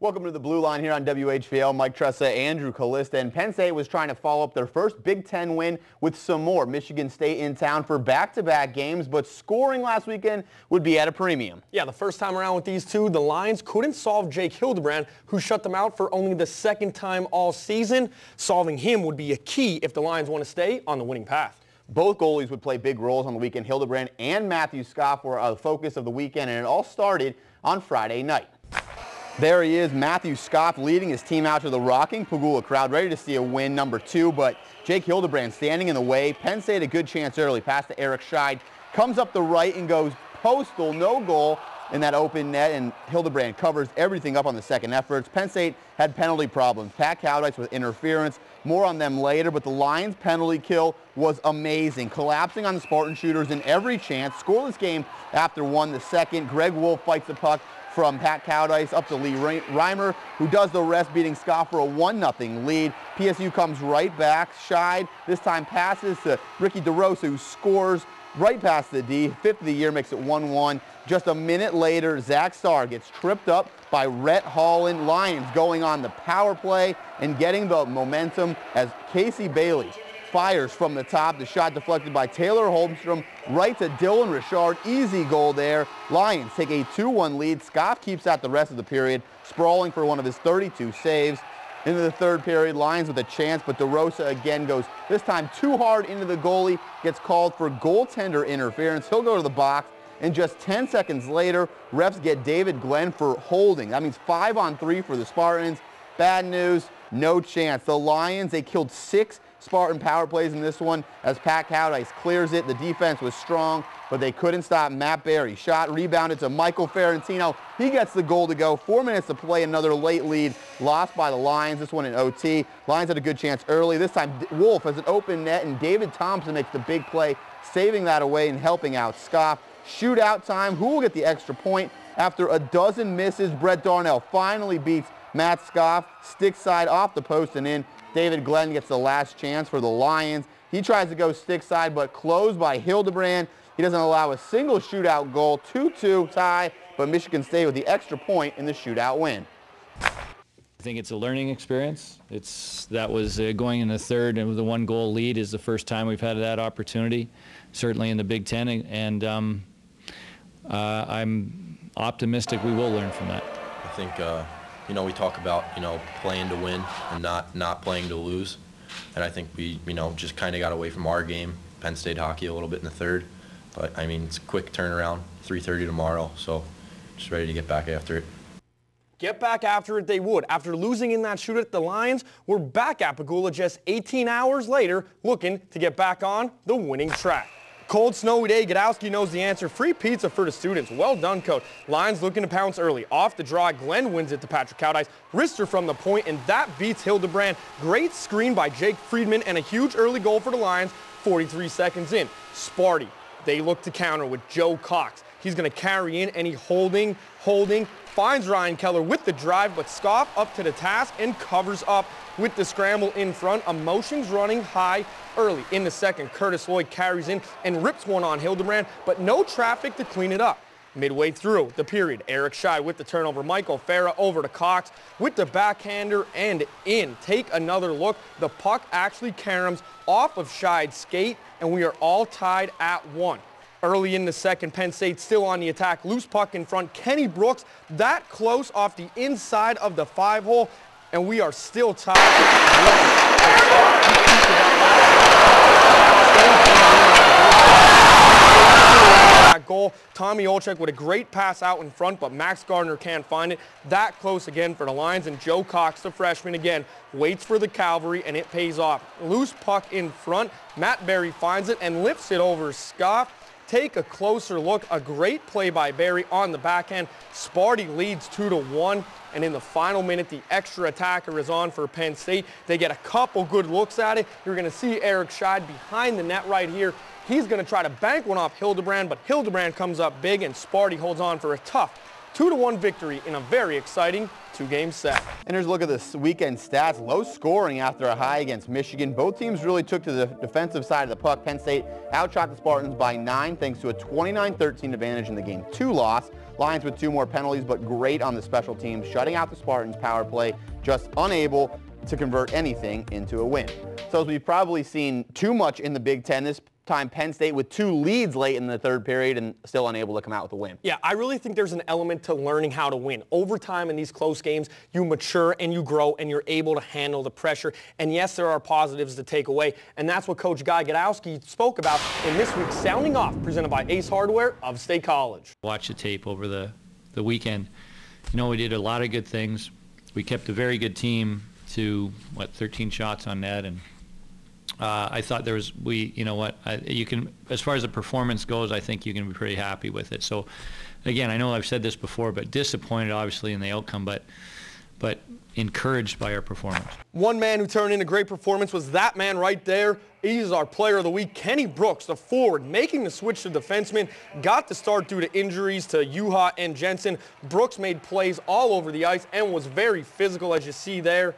Welcome to the Blue Line here on WHVL. Mike Tressa, Andrew Callista, and Penn State was trying to follow up their first Big Ten win with some more. Michigan State in town for back-to-back games, but scoring last weekend would be at a premium. Yeah, the first time around with these two, the Lions couldn't solve Jake Hildebrand, who shut them out for only the second time all season. Solving him would be a key if the Lions want to stay on the winning path. Both goalies would play big roles on the weekend. Hildebrand and Matthew Scoff were the focus of the weekend, and it all started on Friday night. There he is, Matthew Scoff leading his team out to the rocking Pegula crowd, ready to see a win, number 2, but Jake Hildebrand standing in the way. Penn State a good chance early, pass to Eric Scheid, comes up the right and goes postal, no goal in that open net, and Hildebrand covers everything up on the second efforts. Penn State had penalty problems. Pat Cowdice with interference, more on them later, but the Lions' penalty kill was amazing, collapsing on the Spartan shooters in every chance. Scoreless game after 1 the second. Greg Wolf fights the puck from Pat Cowdice up to Lee Reimer, who does the rest, beating Scott for a 1-0 lead. PSU comes right back. Scheid this time passes to Ricky DeRosa, who scores right past the D. 5th of the year, makes it 1-1. Just a minute later, Zach Starr gets tripped up by Rhett Holland. Lions going on the power play and getting the momentum as Casey Bailey fires from the top. The shot deflected by Taylor Holmstrom right to Dylan Richard. Easy goal there. Lions take a 2-1 lead. Scoff keeps out the rest of the period, sprawling for one of his 32 saves. Into the third period, Lions with a chance, but DeRosa again goes, this time too hard into the goalie, gets called for goaltender interference. He'll go to the box, and just 10 seconds later, refs get David Glenn for holding. That means 5-on-3 for the Spartans. Bad news, no chance. The Lions, they killed 6 Spartan power plays in this one as Pat Cowdice clears it. The defense was strong, but they couldn't stop Matt Berry. Shot rebounded to Michael Ferrantino. He gets the goal to go. 4 minutes to play, another late lead lost by the Lions. This one in OT. Lions had a good chance early. This time Wolf has an open net, and David Thompson makes the big play, saving that away and helping out Scoff. Shootout time. Who will get the extra point? After a dozen misses, Brett Darnell finally beats Matt Scoff. Stick side off the post and in. David Glenn gets the last chance for the Lions. He tries to go stick side, but closed by Hildebrand. He doesn't allow a single shootout goal. 2-2 tie, but Michigan State with the extra point in the shootout win. I think it's a learning experience. That was going in the third, and with the 1-goal lead is the first time we've had that opportunity, certainly in the Big Ten, and I'm optimistic we will learn from that. I think we talk about, playing to win and not playing to lose. And I think we, just kind of got away from our game, Penn State hockey, a little bit in the third. But, I mean, it's a quick turnaround, 3:30 tomorrow, so just ready to get back after it. Get back after it they would. After losing in that shootout, the Lions were back at Pegula just 18 hours later, looking to get back on the winning track. Cold, snowy day. Godowski knows the answer. Free pizza for the students. Well done, coach. Lions looking to pounce early. Off the draw, Glenn wins it to Patrick Cowdice. Wrister from the point, and that beats Hildebrand. Great screen by Jake Friedman, and a huge early goal for the Lions 43 seconds in. Sparty, they look to counter with Joe Cox. He's going to carry in, and he holding, finds Ryan Keller with the drive, but Scoff up to the task and covers up with the scramble in front. Emotions running high early. In the second, Curtis Lloyd carries in and rips one on Hildebrand, but no traffic to clean it up. Midway through the period, Eric Scheid with the turnover. Michael Farah over to Cox with the backhander and in. Take another look. The puck actually caroms off of Scheid's skate, and we are all tied at 1. Early in the second, Penn State still on the attack. Loose puck in front. Kenny Brooks that close off the inside of the 5-hole, and we are still tied. Goal. Tommy Olczyk with a great pass out in front, but Max Gardner can't find it. That close again for the Lions, and Joe Cox, the freshman, again waits for the cavalry, and it pays off. Loose puck in front. Matt Berry finds it and lifts it over Scoff. Take a closer look. A great play by Berry on the backhand. Sparty leads 2-1, and in the final minute, the extra attacker is on for Penn State. They get a couple good looks at it. You're going to see Eric Scheid behind the net right here. He's going to try to bank one off Hildebrand, but Hildebrand comes up big, and Sparty holds on for a tough 2-1 victory in a very exciting 2-game set. And here's a look at this weekend stats. Low scoring after a high against Michigan. Both teams really took to the defensive side of the puck. Penn State outshot the Spartans by 9 thanks to a 29-13 advantage in the Game 2 loss. Lions with 2 more penalties, but great on the special teams, shutting out the Spartans' power play, just unable to convert anything into a win. So as we've probably seen too much in the Big Ten, this time Penn State with 2 leads late in the third period and still unable to come out with a win. Yeah, I really think there's an element to learning how to win. Over time in these close games, you mature and you grow and you're able to handle the pressure. And yes, there are positives to take away. And that's what Coach Guy Gadowski spoke about in this week's Sounding Off, presented by Ace Hardware of State College. Watch the tape over the weekend. You know, we did a lot of good things. We kept a very good team to, 13 shots on net, and I thought there was, you can, as far as the performance goes, I think you can be pretty happy with it. So, again, I know I've said this before, but disappointed, obviously, in the outcome, but encouraged by our performance. One man who turned in a great performance was that man right there. He's our player of the week, Kenny Brooks, the forward, making the switch to defenseman. Got the start due to injuries to Juha and Jensen. Brooks made plays all over the ice and was very physical, as you see there.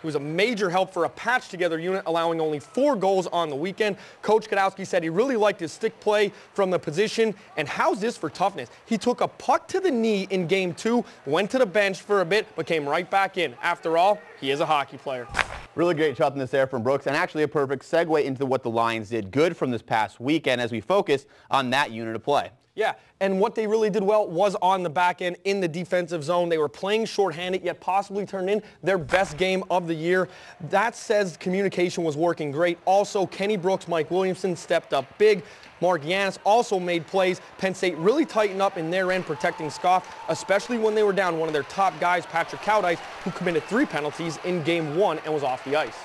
He was a major help for a patched-together unit, allowing only 4 goals on the weekend. Coach Gadowski said he really liked his stick play from the position. And how's this for toughness? He took a puck to the knee in Game 2, went to the bench for a bit, but came right back in. After all, he is a hockey player. Really great toughness there from Brooks, and actually a perfect segue into what the Lions did good from this past weekend as we focus on that unit of play. Yeah, and what they really did well was on the back end in the defensive zone. They were playing shorthanded, yet possibly turned in their best game of the year. That says communication was working great. Also, Kenny Brooks, Mike Williamson stepped up big. Mark Yanis also made plays. Penn State really tightened up in their end protecting Scoff, especially when they were down one of their top guys, Patrick Cowdice, who committed 3 penalties in Game 1 and was off the ice.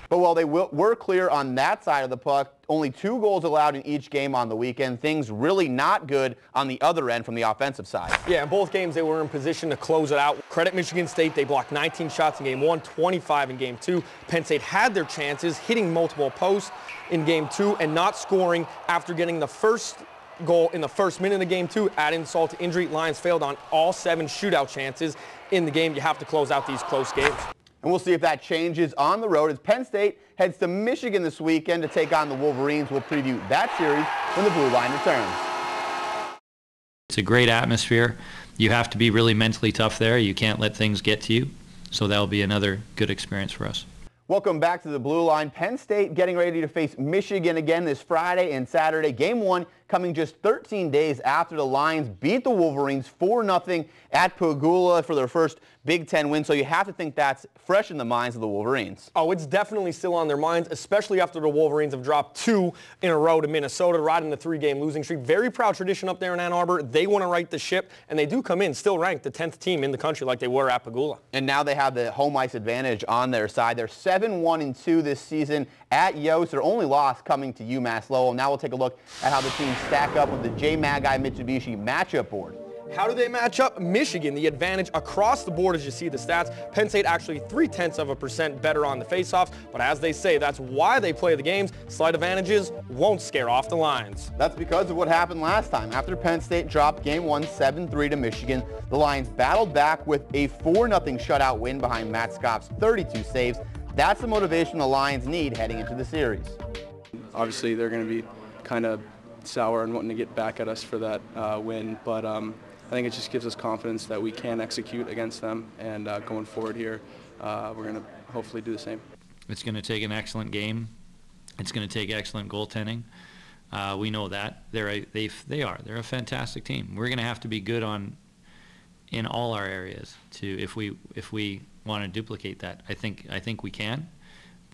But while they were clear on that side of the puck, only 2 goals allowed in each game on the weekend. Things really not good on the other end from the offensive side. Yeah, in both games they were in position to close it out. Credit Michigan State, they blocked 19 shots in Game 1, 25 in Game 2. Penn State had their chances, hitting multiple posts in Game 2 and not scoring after getting the first goal in the first minute of Game 2. Add insult to injury, Lions failed on all 7 shootout chances in the game. You have to close out these close games. And we'll see if that changes on the road as Penn State heads to Michigan this weekend to take on the Wolverines. We'll preview that series when the Blue Line returns. It's a great atmosphere. You have to be really mentally tough there. You can't let things get to you. So that'll be another good experience for us. Welcome back to the Blue Line. Penn State getting ready to face Michigan again this Friday and Saturday. Game 1 coming just 13 days after the Lions beat the Wolverines 4-0 at Pegula for their first Big Ten win. So you have to think that's fresh in the minds of the Wolverines. Oh, it's definitely still on their minds, especially after the Wolverines have dropped 2 in a row to Minnesota, riding the 3-game losing streak. Very proud tradition up there in Ann Arbor. They want to right the ship, and they do come in still ranked the 10th team in the country like they were at Pegula. And now they have the home ice advantage on their side. They're 7-1-2 this season at Yost. Their only loss coming to UMass Lowell. Now we'll take a look at how the teams stack up with the J-Magai Mitsubishi matchup board. How do they match up? Michigan, the advantage across the board as you see the stats. Penn State actually 0.3% better on the faceoffs, but as they say, that's why they play the games. Slight advantages won't scare off the Lions. That's because of what happened last time. After Penn State dropped Game 1 7-3 to Michigan, the Lions battled back with a 4-0 shutout win behind Matt Scoff's 32 saves. That's the motivation the Lions need heading into the series. Obviously, they're going to be kind of sour and wanting to get back at us for that win, but I think it just gives us confidence that we can execute against them, and going forward here, we're going to hopefully do the same. It's going to take an excellent game. It's going to take excellent goaltending. We know that. They're a fantastic team. We're going to have to be good in all our areas if we want to duplicate that. I think we can,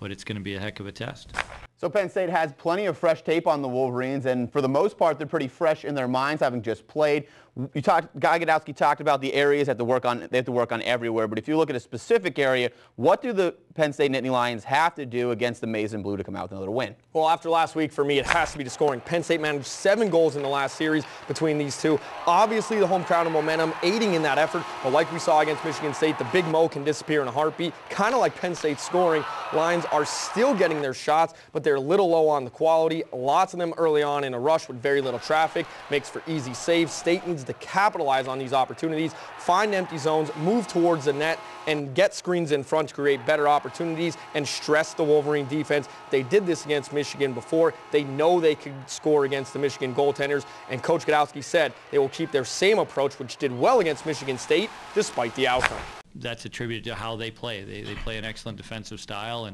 but it's going to be a heck of a test. So Penn State has plenty of fresh tape on the Wolverines, and for the most part, they're pretty fresh in their minds, having just played. Guy Gadowski talked about the areas they have to work on everywhere, but if you look at a specific area, what do the Penn State Nittany Lions have to do against the Maize and Blue to come out with another win? Well, after last week, for me, it has to be the scoring. Penn State managed 7 goals in the last series between these two. Obviously, the home crowd and momentum aiding in that effort, but like we saw against Michigan State, the Big Mo can disappear in a heartbeat, kind of like Penn State scoring. Lions are still getting their shots, but they're a little low on the quality. Lots of them early on in a rush with very little traffic. Makes for easy saves. State needs needs to capitalize on these opportunities, find empty zones, move towards the net, and get screens in front to create better opportunities and stress the Wolverine defense. They did this against Michigan before. They know they could score against the Michigan goaltenders, and Coach Godowski said they will keep their same approach, which did well against Michigan State, despite the outcome. That's attributed to how they play. They play an excellent defensive style,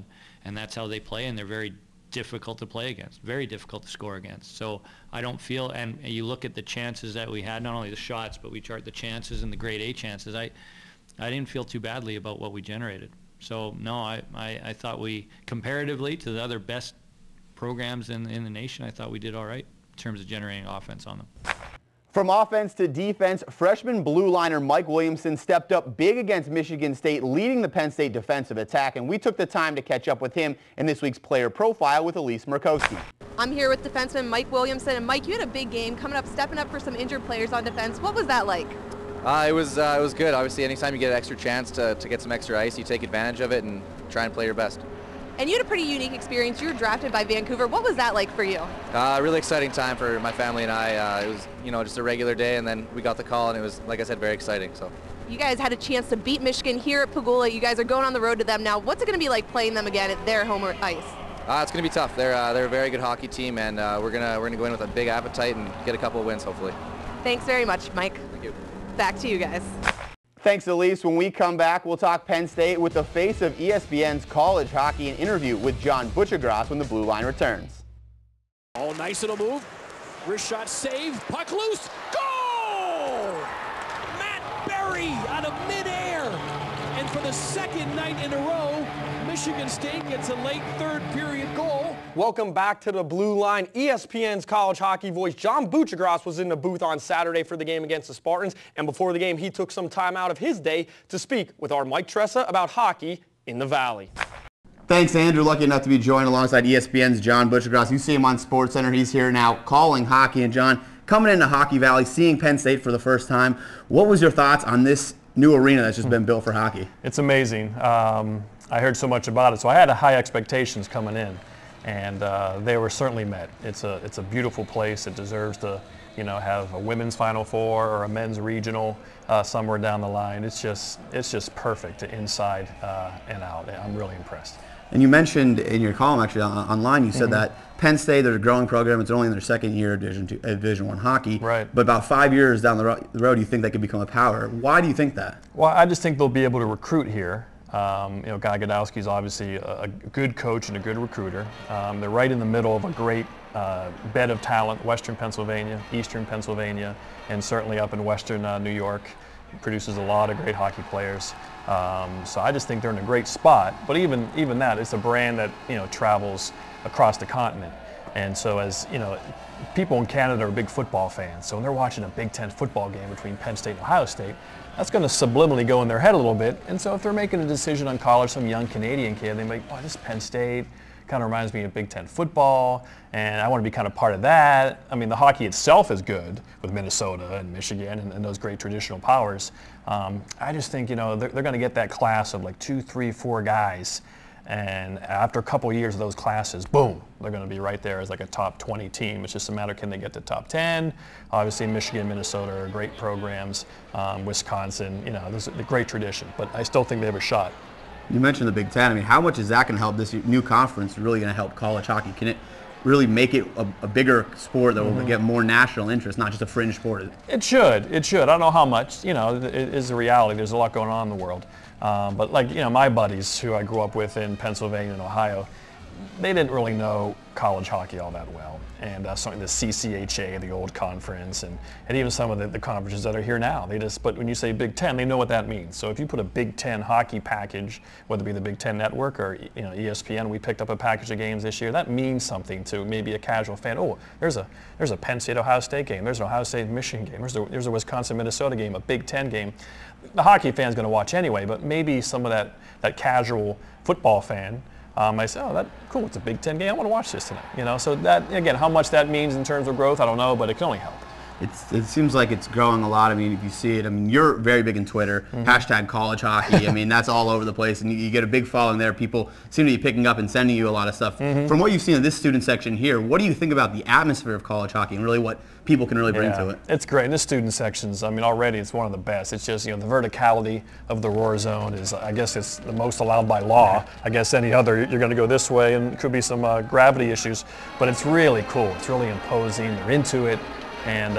and that's how they play, and they're very difficult to play against, very difficult to score against. So I don't feel, and you look at the chances that we had, not only the shots, but we chart the chances and the grade A chances. I didn't feel too badly about what we generated. So no, I thought we, comparatively to the other best programs in the nation, I thought we did all right in terms of generating offense on them. From offense to defense, freshman blue liner Mike Williamson stepped up big against Michigan State, leading the Penn State defensive attack, and we took the time to catch up with him in this week's player profile with Elise Murkowski. I'm here with defenseman Mike Williamson, and Mike, you had a big game coming up, stepping up for some injured players on defense. What was that like? It was good. Obviously, anytime you get an extra chance to get some extra ice, you take advantage of it and try and play your best. And you had a pretty unique experience. You were drafted by Vancouver. What was that like for you? Really exciting time for my family and I. It was, just a regular day, and then we got the call, and it was, like I said, very exciting. So. You guys had a chance to beat Michigan here at Pegula. You guys are going on the road to them now. What's it going to be like playing them again at their home ice? It's going to be tough. They're a very good hockey team, and we're gonna go in with a big appetite and get a couple of wins, hopefully. Thanks very much, Mike. Thank you. Back to you guys. Thanks, Elise. When we come back, we'll talk Penn State with the face of ESPN's college hockey and interview with John Butchergross when the Blue Line returns. Oh, nice little move. Wrist shot saved. Puck loose. Goal! Matt Berry out of midair. And for the second night in a row, Michigan State gets a late third period goal. Welcome back to the Blue Line. ESPN's college hockey voice John Butchergross was in the booth on Saturday for the game against the Spartans, and before the game he took some time out of his day to speak with our Mike Tressa about hockey in the Valley. Thanks, Andrew. Lucky enough to be joined alongside ESPN's John Butchergross. You see him on SportsCenter. He's here now calling hockey. And John, coming into Hockey Valley, seeing Penn State for the first time, what was your thoughts on this new arena that's just been built for hockey? It's amazing. I heard so much about it, so I had high expectations coming in, and they were certainly met. It's a beautiful place. It deserves to, have a women's Final Four or a men's regional somewhere down the line. It's just perfect inside and out. I'm really impressed. And you mentioned in your column, actually, online, you said that Penn State, they're a growing program. It's only in their second year of Division I hockey. Right. But about 5 years down the road, you think they could become a power. Why do you think that? Well, I just think they'll be able to recruit here. Guy Godowski is obviously a good coach and a good recruiter. They're right in the middle of a great bed of talent, Western Pennsylvania, Eastern Pennsylvania, and certainly up in Western New York. It produces a lot of great hockey players. So I just think they're in a great spot. But even that, it's a brand that travels across the continent. And so as people in Canada are big football fans. So when they're watching a Big Ten football game between Penn State and Ohio State, that's going to subliminally go in their head a little bit. And so if they're making a decision on college, some young Canadian kid, they might, oh, this is Penn State. Kind of reminds me of Big Ten football, and I want to be kind of part of that. I mean, the hockey itself is good with Minnesota and Michigan and those great traditional powers. I just think, they're going to get that class of like 2, 3, 4 guys, and after a couple of years of those classes, boom, they're going to be right there as like a top 20 team. It's just a matter, can they get to top 10? Obviously, Michigan, Minnesota are great programs. Wisconsin, there's a great tradition, but I still think they have a shot. You mentioned the Big Ten. I mean, how much is that going to help this new conference really going to help college hockey? Can it really make it a bigger sport that will get more national interest, not just a fringe sport? It should. It should. I don't know how much. It is a reality. There's a lot going on in the world. But like, my buddies who I grew up with in Pennsylvania and Ohio, they didn't really know college hockey all that well. And certainly the CCHA, the old conference, and even some of the conferences that are here now. But when you say Big Ten, they know what that means. So if you put a Big Ten hockey package, whether it be the Big Ten Network or ESPN, we picked up a package of games this year, that means something to maybe a casual fan. Oh, there's a Penn State Ohio State game, there's an Ohio State Michigan game, there's a Wisconsin Minnesota game, a Big Ten game. The hockey fan's going to watch anyway, but maybe some of that casual football fan I say, oh, cool, it's a Big Ten game. I want to watch this tonight. So that, again, how much that means in terms of growth, I don't know, but it can only help. it seems like it's growing a lot. I mean, if you see it, I mean, you're very big in Twitter, #college hockey. I mean, that's all over the place, and you get a big following there. People seem to be picking up and sending you a lot of stuff. From what you've seen in this student section here, what do you think about the atmosphere of college hockey and really what people can really bring to it? It's great. And the student sections, I mean, already it's one of the best. It's just, the verticality of the roar zone is, I guess it's the most allowed by law. I guess any other, you're going to go this way and could be some gravity issues, but it's really cool. It's really imposing. They're into it. And,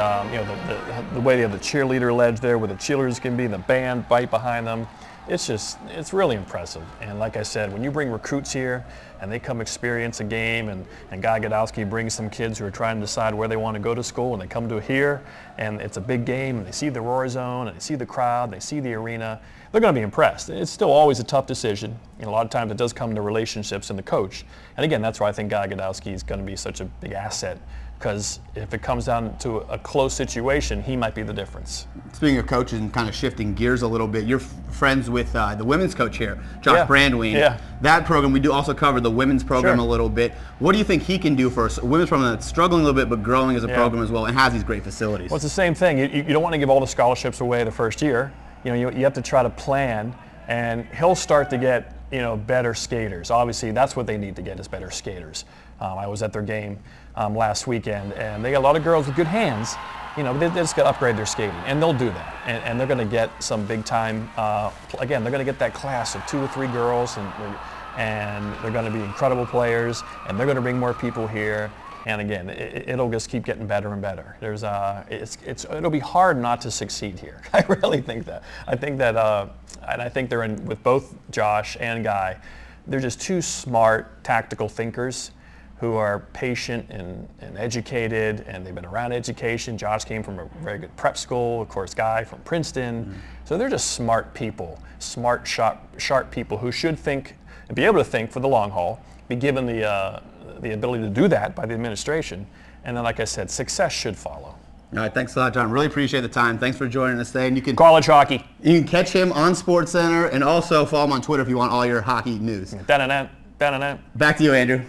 the way they have the cheerleader ledge there where the cheerleaders can be, the band right behind them. It's really impressive. And like I said, when you bring recruits here and they come experience a game, and Guy Gadowski brings some kids who are trying to decide where they want to go to school, and they come to here and it's a big game and they see the roar zone and they see the crowd, they see the arena, they're going to be impressed. It's still always a tough decision. A lot of times it does come to relationships and the coach. And again, that's why I think Guy Gadowski is going to be such a big asset, because if it comes down to a close situation, he might be the difference. Speaking of coaches and kind of shifting gears a little bit, you're friends with the women's coach here, Josh Brandwein. Yeah. That program, we do also cover the women's program a little bit. What do you think he can do for a women's program that's struggling a little bit but growing as a program as well and has these great facilities? Well, it's the same thing. You don't want to give all the scholarships away the first year. You have to try to plan, and he'll start to get better skaters. Obviously, that's what they need to get, is better skaters. I was at their game last weekend, and they got a lot of girls with good hands. They just got to upgrade their skating, and they'll do that. And they're going to get some big time. Again, they're going to get that class of 2 or 3 girls, and they're going to be incredible players, and they're going to bring more people here. And again, it'll just keep getting better and better. It'll be hard not to succeed here. I really think that. I think that, and I think they're in with both Josh and Guy. They're just 2 smart, tactical thinkers who are patient and educated, and they've been around education. Josh came from a very good prep school, of course, Guy from Princeton. So they're just smart people, smart, sharp people who should think and be able to think for the long haul, be given the ability to do that by the administration. And then, like I said, success should follow. All right, thanks a lot, John. Really appreciate the time. Thanks for joining us today. And you can college hockey. You can catch him on SportsCenter, and also follow him on Twitter if you want all your hockey news. Back to you, Andrew.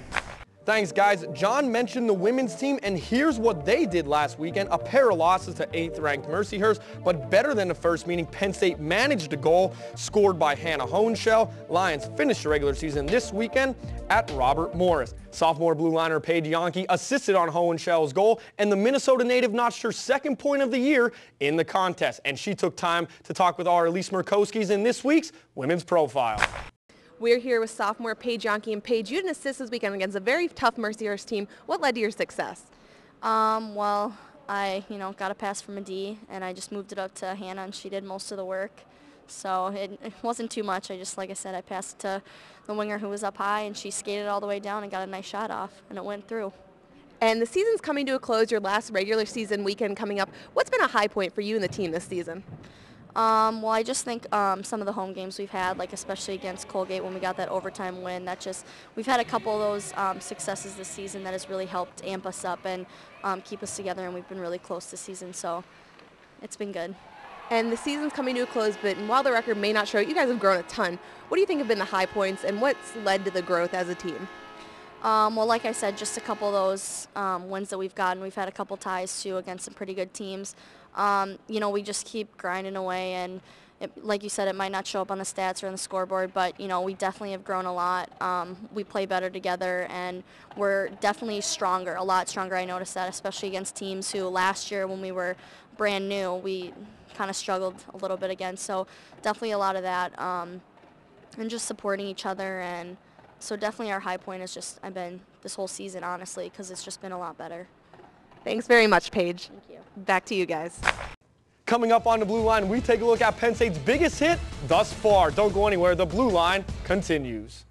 Thanks, guys. John mentioned the women's team, and here's what they did last weekend. A pair of losses to 8th-ranked Mercyhurst, but better than the first meeting. Penn State managed a goal scored by Hannah Hohenschel. Lions finished the regular season this weekend at Robert Morris. Sophomore blue liner Paige Yonke assisted on Hohenschel's goal, and the Minnesota native notched her 2nd point of the year in the contest. And she took time to talk with our Elise Murkowski's in this week's Women's Profile. We're here with sophomore Paige Yonke. And Paige, you had an assist this weekend against a very tough Mercyhurst team. What led to your success? Well, I, got a pass from a D, and I just moved it up to Hannah, and she did most of the work. So it wasn't too much. Like I said, I passed it to the winger who was up high, and she skated all the way down and got a nice shot off, and it went through. And the season's coming to a close, your last regular season weekend coming up. What's been a high point for you and the team this season? Well, I just think some of the home games we've had, like especially against Colgate when we got that overtime win, we've had a couple of those successes this season that has really helped amp us up and keep us together, and we've been really close this season, so it's been good. And the season's coming to a close, but while the record may not show it, you guys have grown a ton. What do you think have been the high points, and what's led to the growth as a team? Well, like I said, just a couple of those wins that we've gotten. We've had a couple ties, too, against some pretty good teams. We just keep grinding away, and like you said, it might not show up on the stats or on the scoreboard, but, we definitely have grown a lot. We play better together, and we're definitely stronger, a lot stronger. I noticed that, especially against teams who last year when we were brand new, we kind of struggled a little bit against. So definitely a lot of that, and just supporting each other. And so definitely our high point has just been this whole season, honestly, because it's just been a lot better. Thanks very much, Paige. Thank you. Back to you guys. Coming up on the Blue Line, we take a look at Penn State's biggest hit thus far. Don't go anywhere. The Blue Line continues.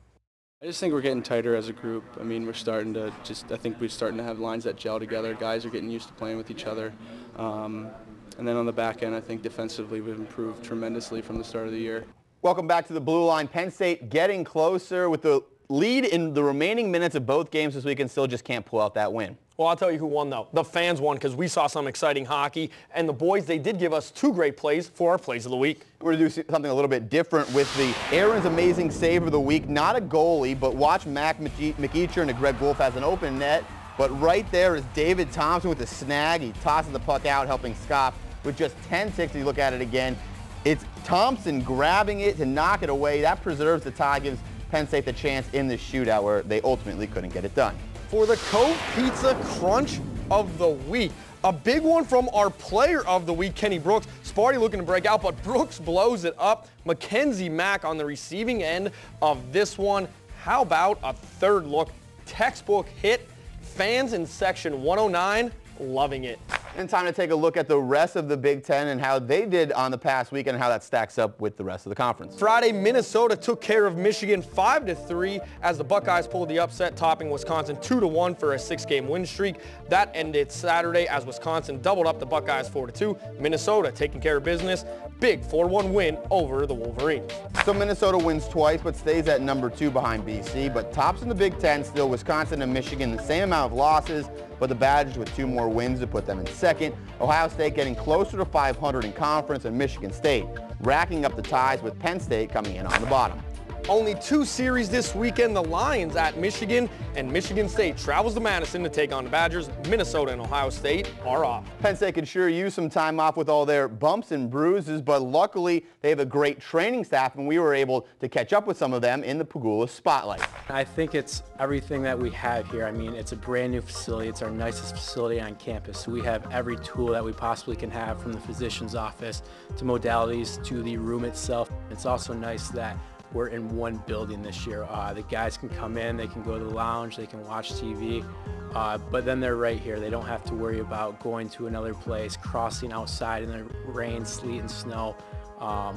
I just think we're getting tighter as a group. I mean, we're starting to I think we're starting to have lines that gel together. Guys are getting used to playing with each other. And then on the back end, I think defensively we've improved tremendously from the start of the year. Welcome back to the Blue Line. Penn State getting closer with the lead in the remaining minutes of both games this weekend, still just can't pull out that win. Well, I'll tell you who won, though. The fans won because we saw some exciting hockey. And the boys, they did give us 2 great plays for our Plays of the Week. We're going to do something a little bit different with the Aaron's Amazing Save of the Week. Not a goalie, but watch Mac McEacher and Greg Wolf has an open net. But right there is David Thompson with the snag. He tosses the puck out, helping Scoff with just 10 ticks. You look at it again. It's Thompson grabbing it to knock it away. That preserves the tie, gives Penn State the chance in the shootout where they ultimately couldn't get it done. For the Cove Pizza Crunch of the Week, a big one from our player of the week, Kenny Brooks. Sparty looking to break out, but Brooks blows it up. Mackenzie Mack on the receiving end of this one. How about a third look? Textbook hit. Fans in section 109 loving it. And time to take a look at the rest of the Big Ten and how they did on the past weekend and how that stacks up with the rest of the conference. Friday, Minnesota took care of Michigan 5-3 as the Buckeyes pulled the upset, topping Wisconsin 2-1 for a 6-game win streak. That ended Saturday as Wisconsin doubled up the Buckeyes 4-2. Minnesota taking care of business. Big 4-1 win over the Wolverines. So Minnesota wins twice but stays at number 2 behind BC, but tops in the Big Ten still Wisconsin and Michigan, the same amount of losses, but the Badgers with 2 more wins to put them in second. Ohio State getting closer to 500 in conference, and Michigan State racking up the ties with Penn State coming in on the bottom. Only 2 series this weekend. The Lions at Michigan, and Michigan State travels to Madison to take on the Badgers. Minnesota and Ohio State are off. Penn State could sure use some time off with all their bumps and bruises, but luckily they have a great training staff, and we were able to catch up with some of them in the Pegula Spotlight. I think it's everything that we have here. I mean, it's a brand new facility. It's our nicest facility on campus. So we have every tool that we possibly can have, from the physician's office to modalities to the room itself. It's also nice that we're in one building this year. The guys can come in, they can go to the lounge, they can watch TV, but then they're right here. They don't have to worry about going to another place, crossing outside in the rain, sleet, and snow.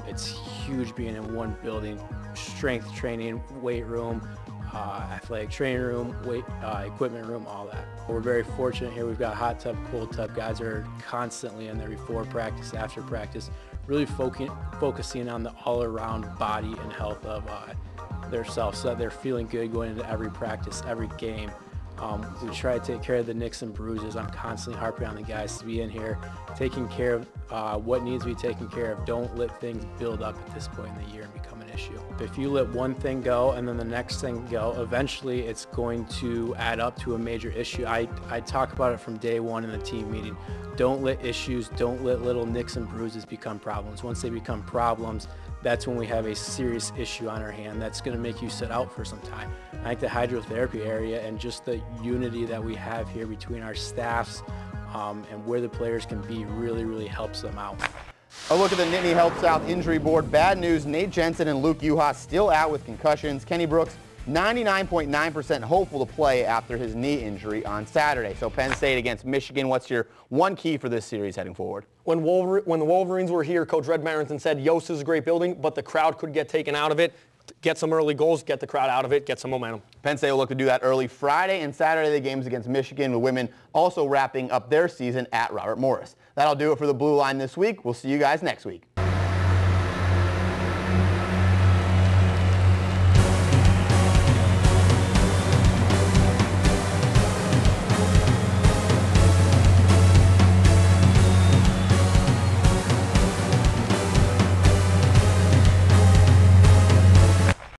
It's huge being in one building. Strength training, weight room, athletic training room, equipment room, all that. We're very fortunate here. We've got hot tub, cold tub. Guys are constantly in there before practice, after practice, really focusing on the all-around body and health of their self, so that they're feeling good going into every practice, every game. We try to take care of the nicks and bruises. I'm constantly harping on the guys to be in here, taking care of what needs to be taken care of. Don't let things build up at this point in the year and become an issue. If you let one thing go and then the next thing go, eventually it's going to add up to a major issue. I talk about it from day one in the team meeting. Don't let issues, don't let little nicks and bruises become problems. Once they become problems, that's when we have a serious issue on our hand that's going to make you sit out for some time. I think the hydrotherapy area and just the unity that we have here between our staffs and where the players can be really helps them out. A look at the Nittany Health South injury board. Bad news, Nate Jensen and Luke Uhas still out with concussions. Kenny Brooks, 99.9% hopeful to play after his knee injury on Saturday. So Penn State against Michigan, what's your one key for this series heading forward? When the Wolverines were here, Coach Red Marinson said Yost is a great building, but the crowd could get taken out of it. Get some early goals, get the crowd out of it, get some momentum. Penn State will look to do that early Friday and Saturday, the games against Michigan, with women also wrapping up their season at Robert Morris. That'll do it for the Blue Line this week. We'll see you guys next week.